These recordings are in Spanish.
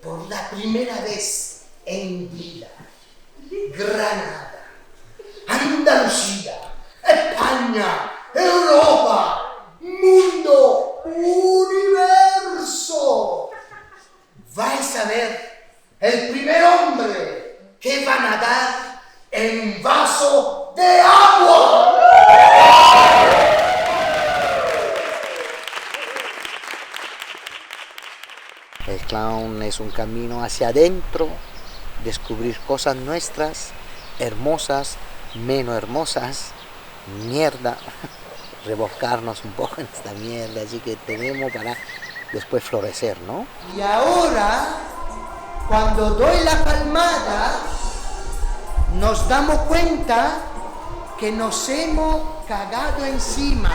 por la primera vez en vida, Granada, Andalucía, España, Europa, mundo, universo. Vais a ver el primer hombre que va a nadar en un vaso de agua. El clown es un camino hacia adentro, descubrir cosas nuestras, hermosas, menos hermosas, mierda, revolcarnos un poco en esta mierda, así que tenemos para después florecer, ¿no? Y ahora, cuando doy la palmada, nos damos cuenta que nos hemos cagado encima.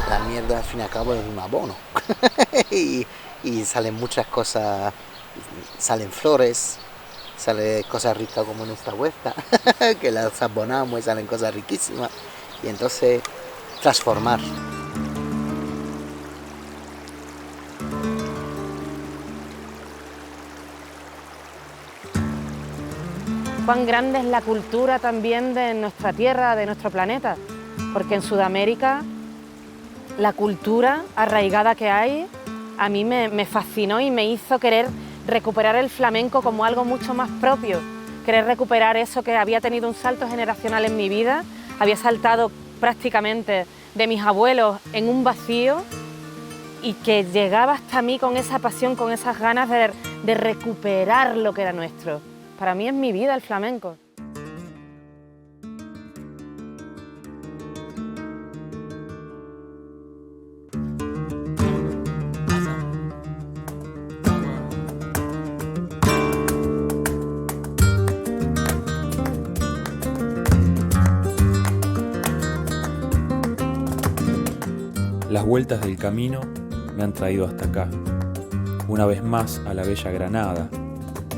La mierda al fin y al cabo es un abono. y salen muchas cosas, salen flores, salen cosas ricas como en esta huerta, que las abonamos y salen cosas riquísimas. Y entonces, transformar. Cuán grande es la cultura también de nuestra tierra, de nuestro planeta, porque en Sudamérica la cultura arraigada que hay a mí me fascinó y me hizo querer recuperar el flamenco como algo mucho más propio, querer recuperar eso que había tenido un salto generacional en mi vida, había saltado prácticamente de mis abuelos en un vacío y que llegaba hasta mí con esa pasión, con esas ganas de recuperar lo que era nuestro. Para mí es mi vida el flamenco. Las vueltas del camino me han traído hasta acá, una vez más a la bella Granada,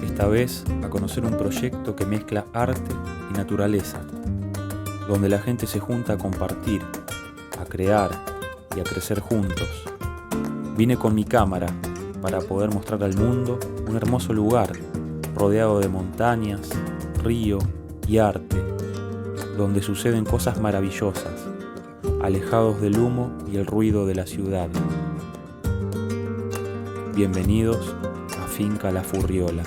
esta vez a conocer un proyecto que mezcla arte y naturaleza, donde la gente se junta a compartir, a crear y a crecer juntos. Vine con mi cámara para poder mostrar al mundo un hermoso lugar rodeado de montañas, río y arte, donde suceden cosas maravillosas, alejados del humo y el ruido de la ciudad. Bienvenidos a Finca La Furriola.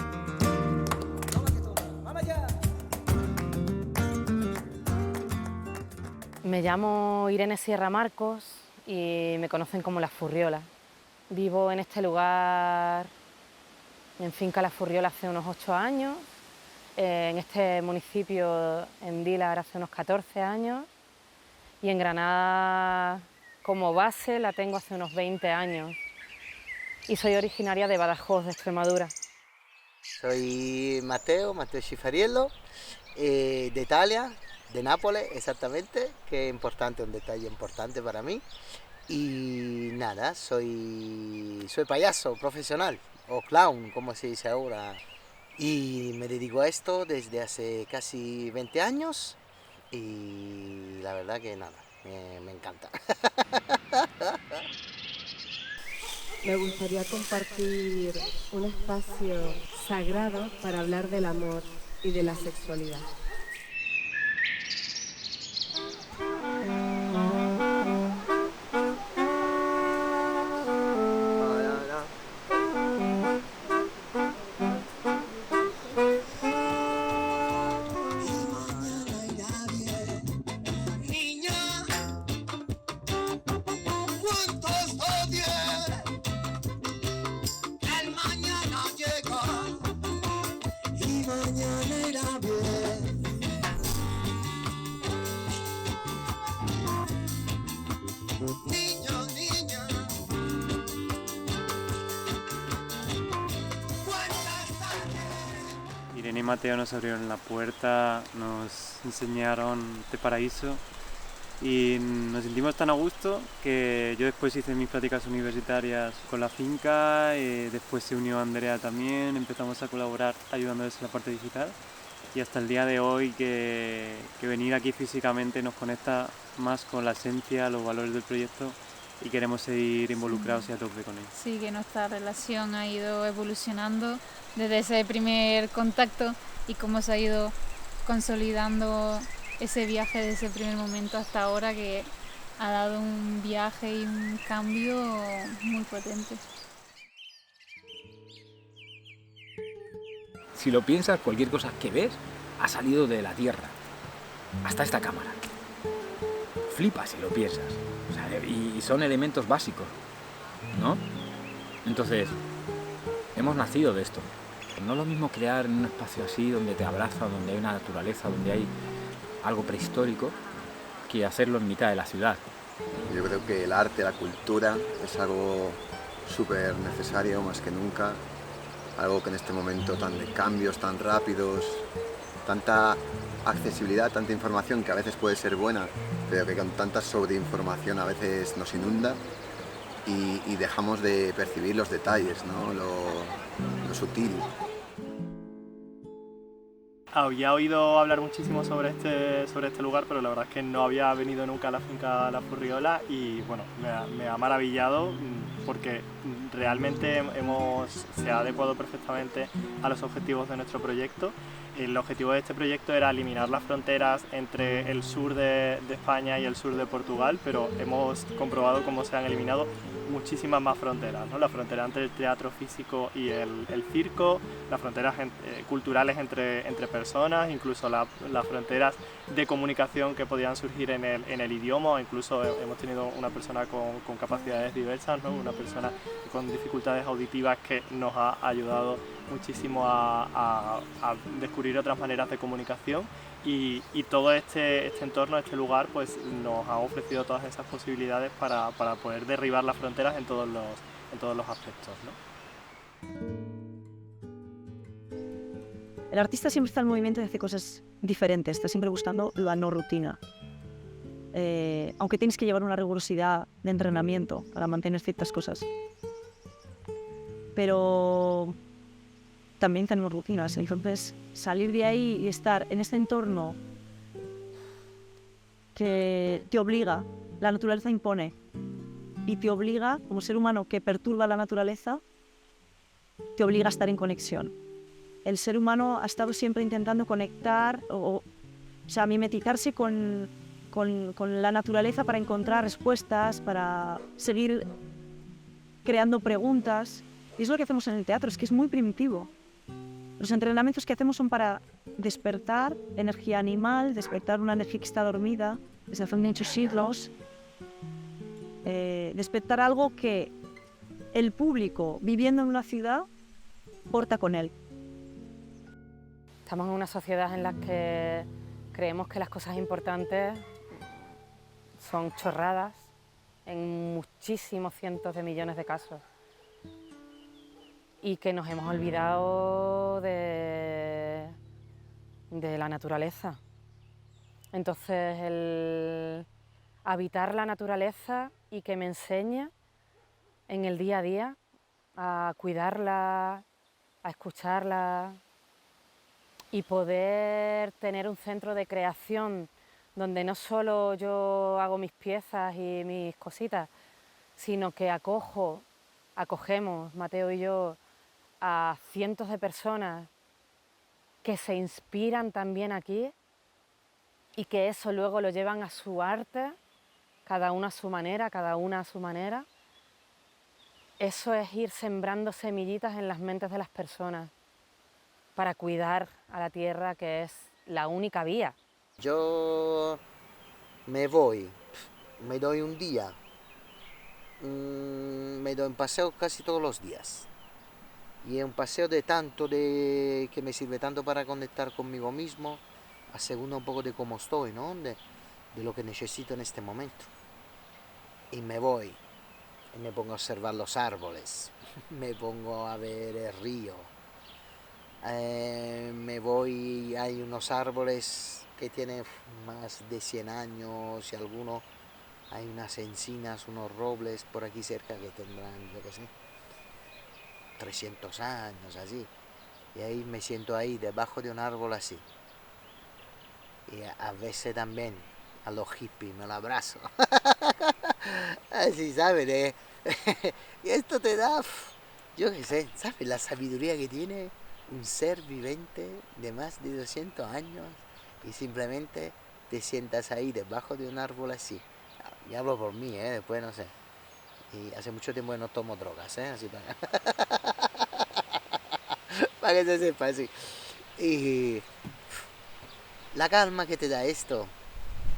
Me llamo Irene Sierra Marcos y me conocen como La Furriola. Vivo en este lugar, en Finca La Furriola, hace unos 8 años, en este municipio, en Dílar, hace unos 14 años, y en Granada como base la tengo hace unos 20 años. Y soy originaria de Badajoz, de Extremadura. Soy Matteo Schifariello, de Italia, de Nápoles exactamente, que es importante, un detalle importante para mí. Y nada, soy payaso profesional, o clown, como se dice ahora. Y me dedico a esto desde hace casi 20 años y la verdad que nada, me encanta. Me gustaría compartir un espacio sagrado para hablar del amor y de la sexualidad. Irene y Mateo nos abrieron la puerta, nos enseñaron este paraíso y nos sentimos tan a gusto que yo después hice mis prácticas universitarias con la finca, después se unió Andrea también, empezamos a colaborar ayudándoles en la parte digital y hasta el día de hoy que venir aquí físicamente nos conecta más con la esencia, los valores del proyecto y queremos seguir involucrados y a tope con ello. Sí, que nuestra relación ha ido evolucionando desde ese primer contacto y cómo se ha ido consolidando ese viaje desde ese primer momento hasta ahora, que ha dado un viaje y un cambio muy potente. Si lo piensas, cualquier cosa que ves ha salido de la Tierra. Hasta esta cámara. Flipas si lo piensas. O sea, y son elementos básicos, ¿no? Entonces, hemos nacido de esto. No es lo mismo crear en un espacio así, donde te abraza, donde hay una naturaleza, donde hay algo prehistórico, que hacerlo en mitad de la ciudad. Yo creo que el arte, la cultura, es algo súper necesario más que nunca. Algo que en este momento tan de cambios, tan rápidos, tanta accesibilidad, tanta información que a veces puede ser buena, pero que con tanta sobreinformación a veces nos inunda y dejamos de percibir los detalles, ¿no? Lo sutil. Había oído hablar muchísimo sobre este lugar, pero la verdad es que no había venido nunca a la finca La Furriola y bueno, me ha maravillado porque realmente se ha adecuado perfectamente a los objetivos de nuestro proyecto. El objetivo de este proyecto era eliminar las fronteras entre el sur de España y el sur de Portugal, pero hemos comprobado cómo se han eliminado muchísimas más fronteras, ¿no? La frontera entre el teatro físico y el circo, las fronteras culturales entre personas, incluso las fronteras de comunicación que podían surgir en el idioma, o incluso hemos tenido una persona con capacidades diversas, ¿no? Una persona con dificultades auditivas que nos ha ayudado muchísimo a descubrir otras maneras de comunicación y todo este entorno, este lugar, pues nos ha ofrecido todas esas posibilidades para poder derribar las fronteras en todos los aspectos, ¿no? El artista siempre está en movimiento y hace cosas diferentes, está siempre buscando la no rutina. Aunque tienes que llevar una rigurosidad de entrenamiento para mantener ciertas cosas. Pero también tenemos rutinas, entonces salir de ahí y estar en este entorno que te obliga, la naturaleza impone, y te obliga, como ser humano que perturba la naturaleza, te obliga a estar en conexión. El ser humano ha estado siempre intentando conectar, o sea, mimetizarse con la naturaleza para encontrar respuestas, para seguir creando preguntas. Y es lo que hacemos en el teatro, es que es muy primitivo. Los entrenamientos que hacemos son para despertar energía animal, despertar una energía que está dormida desde hace muchos siglos, despertar algo que el público viviendo en una ciudad porta con él. Estamos en una sociedad en la que creemos que las cosas importantes son chorradas en muchísimos cientos de millones de casos. Y que nos hemos olvidado de la naturaleza. Entonces, el habitar la naturaleza y que me enseñe en el día a día a cuidarla, a escucharla y poder tener un centro de creación donde no solo yo hago mis piezas y mis cositas, sino que acogemos, Mateo y yo, a cientos de personas que se inspiran también aquí y que eso luego lo llevan a su arte, cada uno a su manera, cada una a su manera. Eso es ir sembrando semillitas en las mentes de las personas para cuidar a la tierra, que es la única vía. Yo me voy, me doy un día, me doy un paseo casi todos los días. Y es un paseo que me sirve tanto para conectar conmigo mismo, a según un poco de cómo estoy, ¿no? De lo que necesito en este momento. Y me voy, y me pongo a observar los árboles, me pongo a ver el río. Me voy, hay unos árboles que tienen más de 100 años y algunos, hay unas encinas, unos robles por aquí cerca que tendrán, yo qué sé, 300 años, así. Y ahí me siento ahí, debajo de un árbol así. Y a veces también a los hippies me lo abrazo. Así, ¿sabes? Y esto te da, yo qué sé, ¿sabes? La sabiduría que tiene un ser viviente de más de 200 años y simplemente te sientas ahí debajo de un árbol así. Y hablo por mí, después no sé. Y hace mucho tiempo que no tomo drogas, así para que se sepa así. Y la calma que te da esto.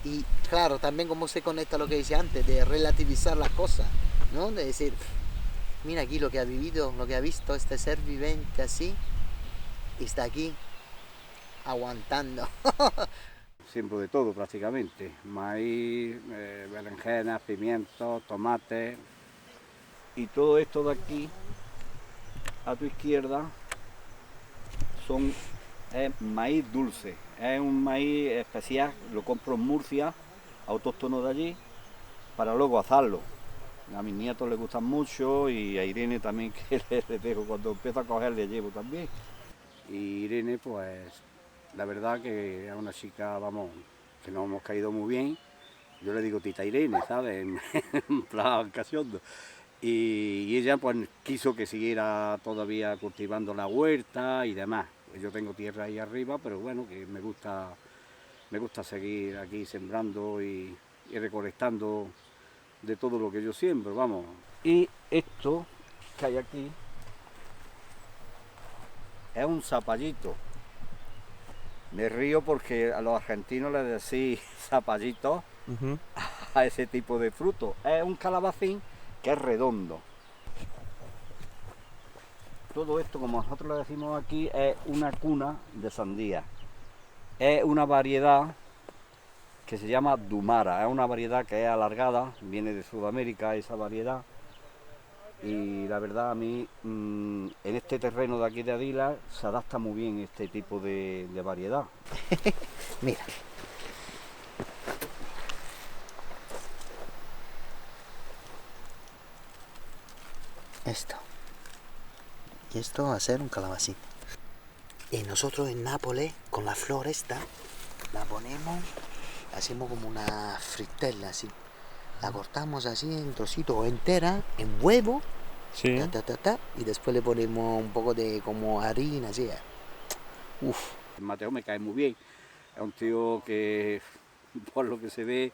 Y claro, también como se conecta a lo que decía antes, de relativizar las cosas, ¿no? De decir, mira aquí lo que ha vivido, lo que ha visto este ser viviente así, y está aquí, aguantando. Siembro de todo prácticamente, maíz, berenjenas, pimientos, tomates, y todo esto de aquí, a tu izquierda, es maíz dulce, es un maíz especial, lo compro en Murcia, autóctono de allí, para luego asarlo. A mis nietos les gustan mucho y a Irene también, que les dejo, cuando empiezo a coger le llevo también. Y Irene, pues, la verdad que es una chica, vamos, que nos hemos caído muy bien. Yo le digo tita Irene, ¿sabes? En plan cachondo. Y ella, pues, quiso que siguiera todavía cultivando la huerta y demás. Yo tengo tierra ahí arriba, pero bueno, que me gusta seguir aquí sembrando y recolectando de todo lo que yo siembro, vamos. Y esto que hay aquí es un zapallito. Me río porque a los argentinos les decís zapallito a ese tipo de fruto. Es un calabacín que es redondo. Todo esto, como nosotros le decimos aquí, es una cuna de sandía. Es una variedad que se llama Dumara, es una variedad que es alargada, viene de Sudamérica esa variedad. Y la verdad a mí, en este terreno de aquí de Adila, se adapta muy bien este tipo de variedad. Mira. Esto. Y esto va a ser un calabacín. Y nosotros en Nápoles, con la flor esta, la ponemos, hacemos como una fritella así. La cortamos así en trocitos o entera, en huevo, Sí. y después le ponemos un poco de como harina, así. Uf. Mateo me cae muy bien, es un tío que, por lo que se ve,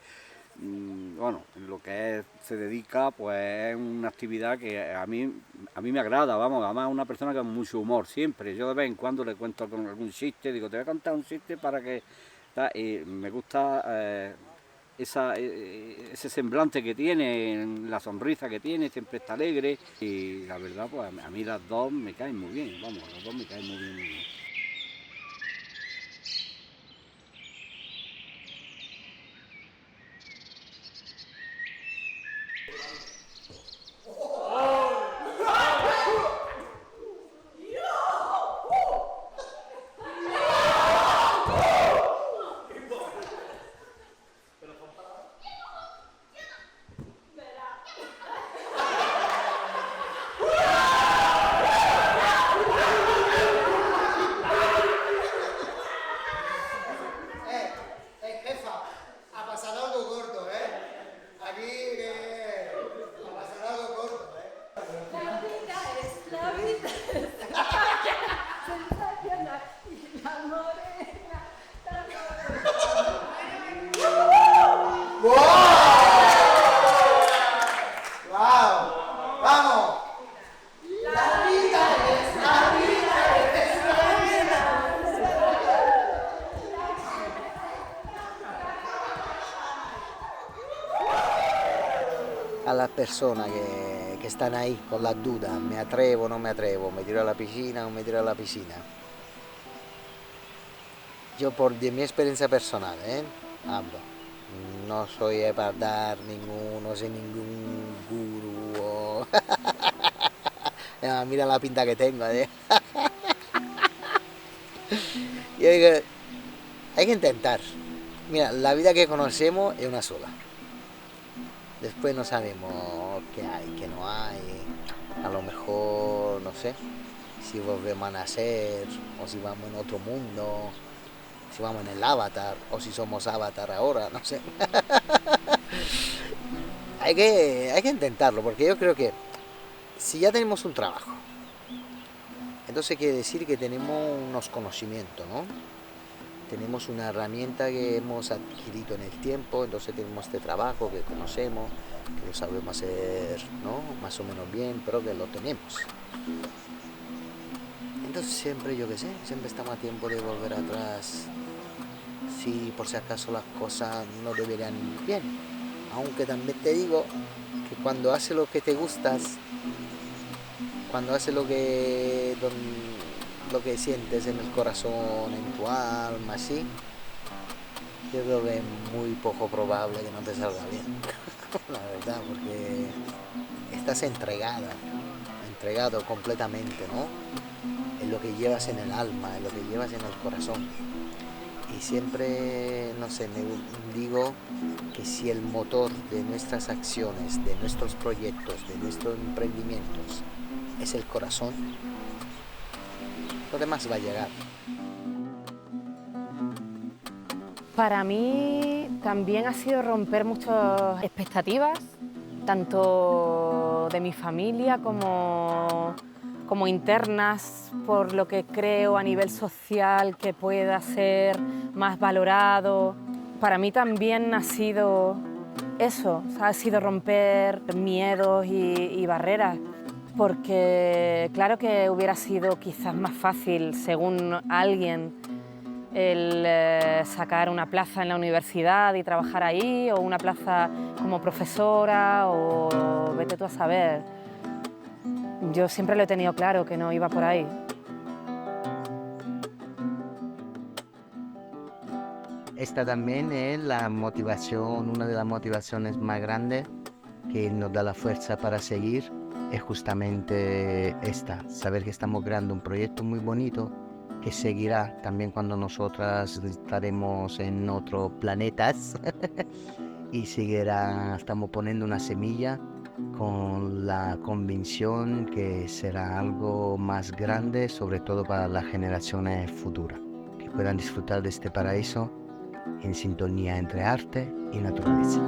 bueno, en lo que se dedica, pues es una actividad que a mí me agrada, vamos, además es una persona con mucho humor siempre. Yo de vez en cuando le cuento algún chiste, digo, te voy a contar un chiste para que... Y me gusta ese semblante que tiene, la sonrisa que tiene, siempre está alegre. Y la verdad, pues a mí las dos me caen muy bien, vamos, las dos me caen muy bien. Muy bien. A las personas que están ahí con las dudas, me atrevo o no me atrevo, me tiro a la piscina o me tiro a la piscina. Yo de mi experiencia personal, hablo. No soy para dar no soy ningún gurú. Mira la pinta que tengo. Yo digo, hay que intentar. Mira, la vida que conocemos es una sola. Después no sabemos qué hay, qué no hay. A lo mejor, no sé, si volvemos a nacer o si vamos en otro mundo, si vamos en el Avatar o si somos Avatar ahora, no sé. hay que intentarlo, porque yo creo que si ya tenemos un trabajo, entonces quiere decir que tenemos unos conocimientos, ¿no? Tenemos una herramienta que hemos adquirido en el tiempo, entonces tenemos este trabajo que conocemos, que lo sabemos hacer, ¿no? Más o menos bien, pero que lo tenemos. Entonces siempre, yo qué sé, siempre estamos a tiempo de volver atrás si por si acaso las cosas no deberían ir bien. Aunque también te digo que cuando haces lo que te gustas, cuando haces lo que sientes en el corazón, en tu alma, así, yo creo que es muy poco probable que no te salga bien, la verdad, porque estás entregado completamente, ¿no? En lo que llevas en el alma, en lo que llevas en el corazón. Y siempre, no sé, me digo que si el motor de nuestras acciones, de nuestros proyectos, de nuestros emprendimientos es el corazón, lo demás va a llegar. Para mí también ha sido romper muchas expectativas, tanto de mi familia como internas, por lo que creo a nivel social que pueda ser más valorado. Para mí también ha sido eso, o sea, ha sido romper miedos y barreras, porque claro que hubiera sido quizás más fácil, según alguien, el sacar una plaza en la universidad y trabajar ahí, o una plaza como profesora, o vete tú a saber. Yo siempre lo he tenido claro que no iba por ahí. Esta también es la motivación, una de las motivaciones más grandes que nos da la fuerza para seguir, es justamente esta, saber que estamos creando un proyecto muy bonito que seguirá también cuando nosotras estaremos en otros planetas y seguirá, estamos poniendo una semilla con la convicción que será algo más grande, sobre todo para las generaciones futuras, que puedan disfrutar de este paraíso en sintonía entre arte y naturaleza.